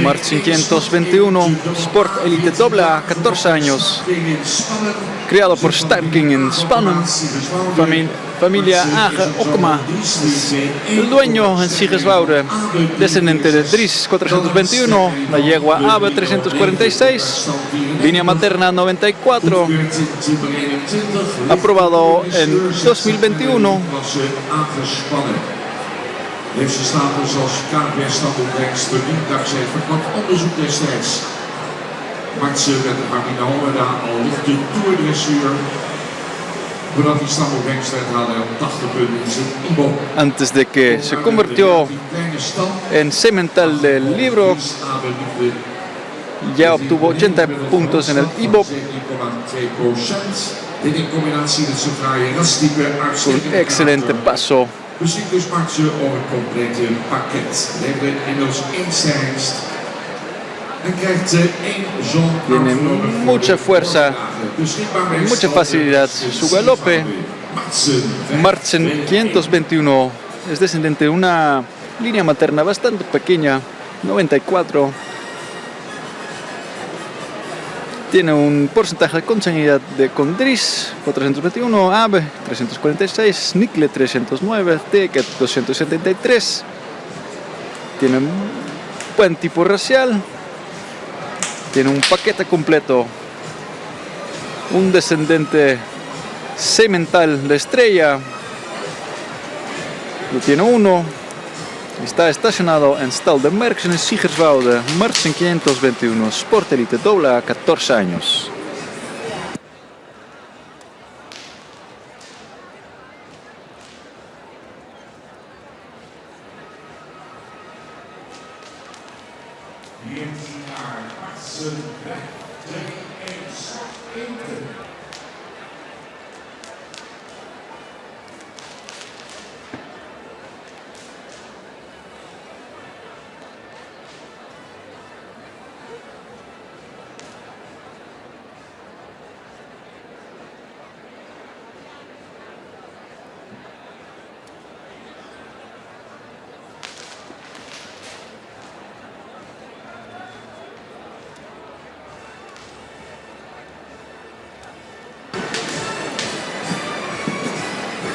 March 521, Sport Elite Dobla, 14 años, criado por Starking en Spannen, familia Age Okma, el dueño en Sigeswoude, descendiente de Dries 421, la yegua Abe 346, línea materna 94, aprobado en 2021. Heeft zijn status als KNVB-standaardbrengst verdiend dankzij het verkort onderzoek destijds. Maakt ze met de Marina al lichte toerdressuur. Voordat hij standaardbrengst haalde hij op 80 punten in zijn IBO. Antes de que se convirtió en semental del libro, ya obtuvo 80 puntos en el IBOP. Dit in combinatie met zijn fraaie rastype Un excelente paso. Beschikt maakt ze over het complete pakket. Leverde inmiddels 1 sterrenst. En krijgt 1 zon. Tiene mucha fuerza, mucha facilidad. Su galope, Marchen 521, es descendiente de una línea materna bastante pequeña, 94. Tiene un porcentaje de consanguinidad con Dries 421, Abe 346, Nikle 309, Teke 273. Tiene un buen tipo racial. Tiene un paquete completo. Un descendente semental de estrella. Lo tiene uno. Está estacionado en Stal de Merckx en Sigerswoude, March 521, Sport Elite Dobla, 14 años.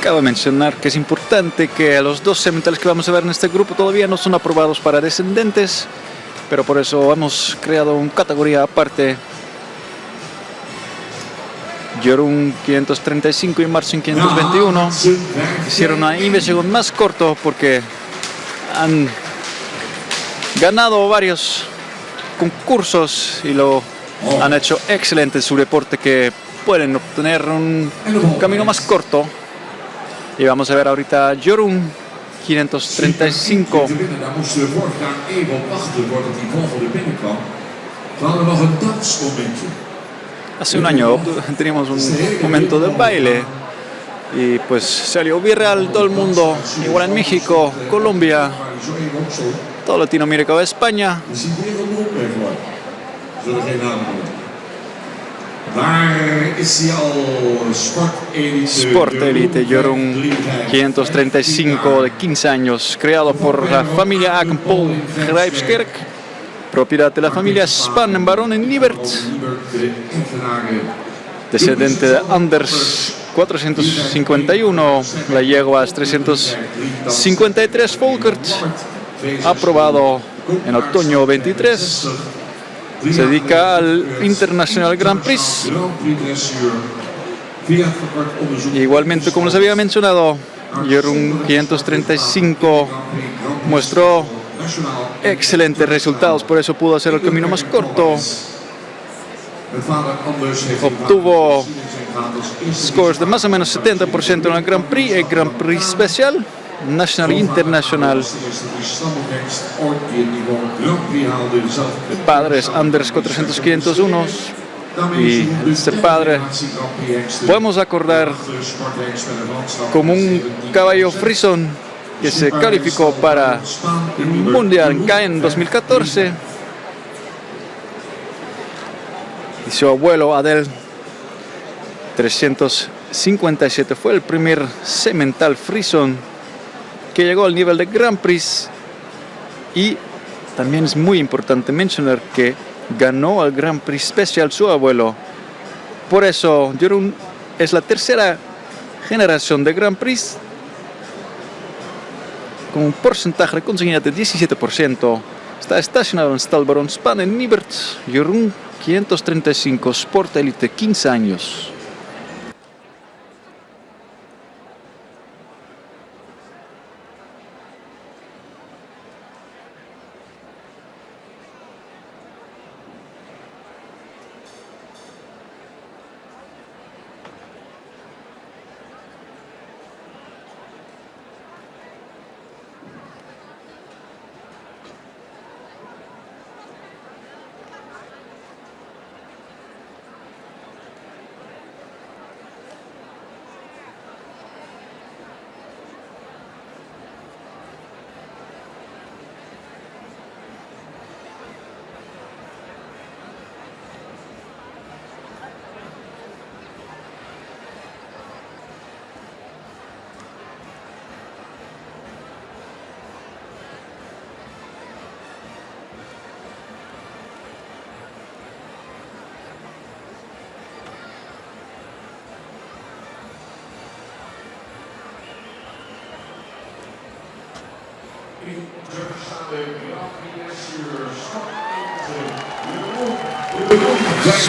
Cabe mencionar que es importante que los dos sementales que vamos a ver en este grupo todavía no son aprobados para descendentes, pero por eso hemos creado una categoría aparte. Jorun 535 y Marchen 521 hicieron una investigación más corta porque han ganado varios concursos y lo han hecho excelente en su deporte, que pueden obtener un camino más corto. Y vamos a ver ahorita Jorun 535. Hace un año teníamos un momento de baile y pues salió viral todo el mundo, igual en México, Colombia, toda Latinoamérica, España. Sport Elite Jorun 535 de 15 años, creado por la familia Akenpol Grijpskerk, propiedad de la familia Span Baron en Libert, descendiente de Anders 451, la yegua es 353 Volkert, aprobado en otoño 23. Se dedica al International Grand Prix. Igualmente, como les había mencionado, Jorun 535 mostró excelentes resultados, por eso pudo hacer el camino más corto. Obtuvo scores de más o menos 70% en el Grand Prix y Grand Prix Special, National International. El padre es Anders 401 y este padre podemos acordar como un caballo frisón que se calificó para el Mundial en Caen en 2014, y su abuelo Adel 357 fue el primer semental frisón que llegó al nivel de Grand Prix y también es muy importante mencionar que ganó el Grand Prix Special su abuelo. Por eso Jeroen es la tercera generación de Grand Prix con un porcentaje de conseguida de 17%. Está estacionado en Stal Baron Spaan en Nibert. Jeroen 535 Sport Elite, 15 años.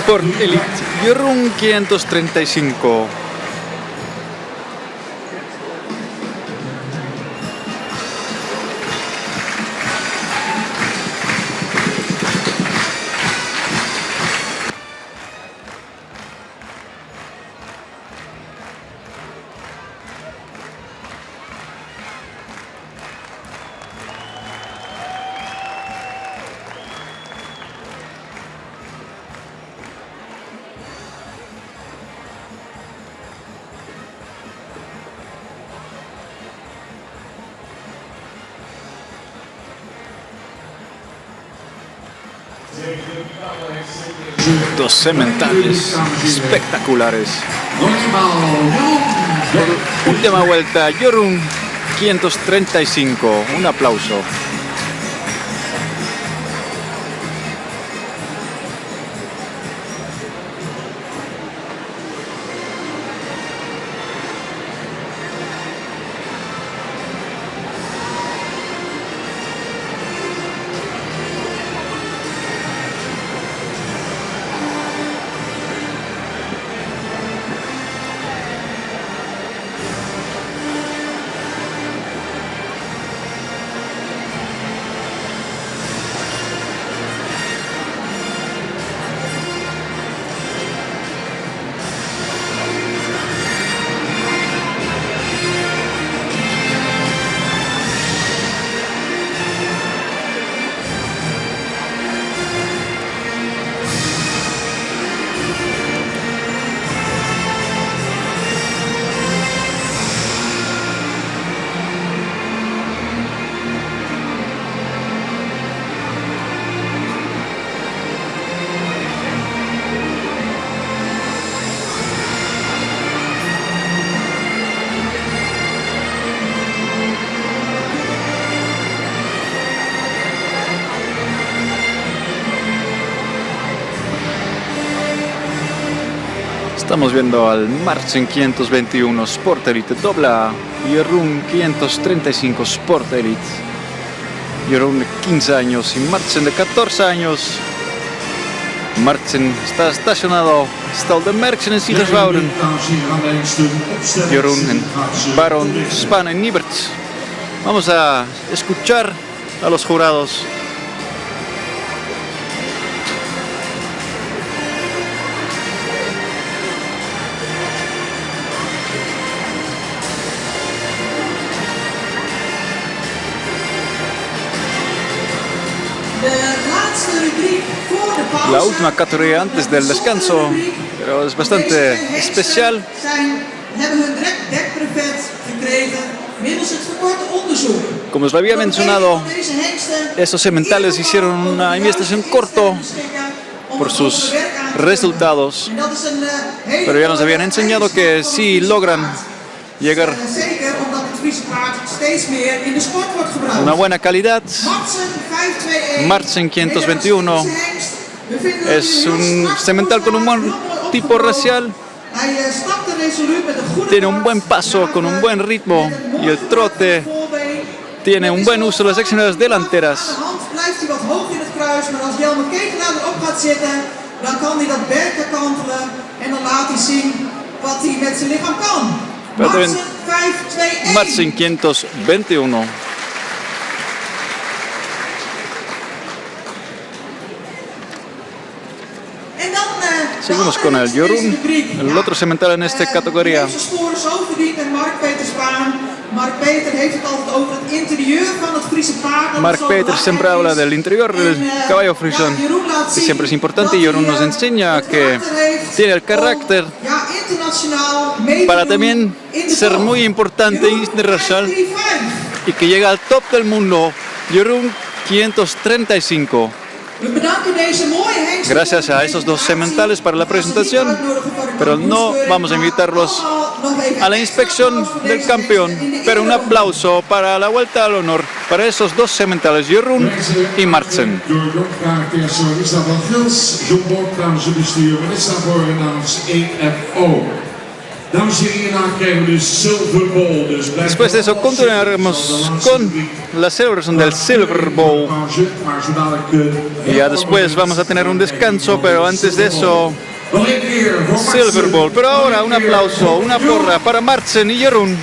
Sport Elite, Jeroen 535. Dos sementales espectaculares. Por última vuelta, Jeroen 535. Un aplauso. Estamos viendo al Marchen 521 Sport Elite dobla Jeroen 535 Sport Elite. Jeroen de 15 años y Marchen de 14 años. Marchen está estacionado Stal de Merckx en Siegerswouden. Jeroen en Baron Spaan en Nibert. Vamos a escuchar a los jurados. La última categoría antes del descanso, pero es bastante especial. Como os lo había mencionado, estos sementales hicieron una investigación corta por sus resultados, pero ya nos habían enseñado que si logran llegar Friese paard steeds meer in de sport wordt gebruikt. Una buena calidad. Martsen 521. Martsen 521 es un semental con un buen tipo racial. Tiene un buen paso, con un buen ritmo y el trote tiene un buen uso de las extremidades delanteras. Blijft hij wat hoog in het kruis, maar als Jelmer Ketenaar erop gaat zitten, dan kan hij dat berken kantelen en dan laat hij zien wat hij met zijn lichaam kan. Martsen 521. Martsen 521. Seguimos con el Jorun, el otro semental en esta categoría. Mark Peters siempre habla del interior del caballo frisón, que siempre es importante, y Jorun nos enseña que tiene el carácter para también ser muy importante internacional y que llega al top del mundo. Jorun 535. Gracias a esos dos sementales para la presentación, pero no vamos a invitarlos a la inspección del campeón, pero un aplauso para la vuelta al honor para esos dos sementales, Jorun y Martsen. Después de eso continuaremos con la celebración del Silver Bowl. Y ya después vamos a tener un descanso, pero antes de eso, Silver Bowl. Pero ahora un aplauso, una porra para Martsen y Jorun.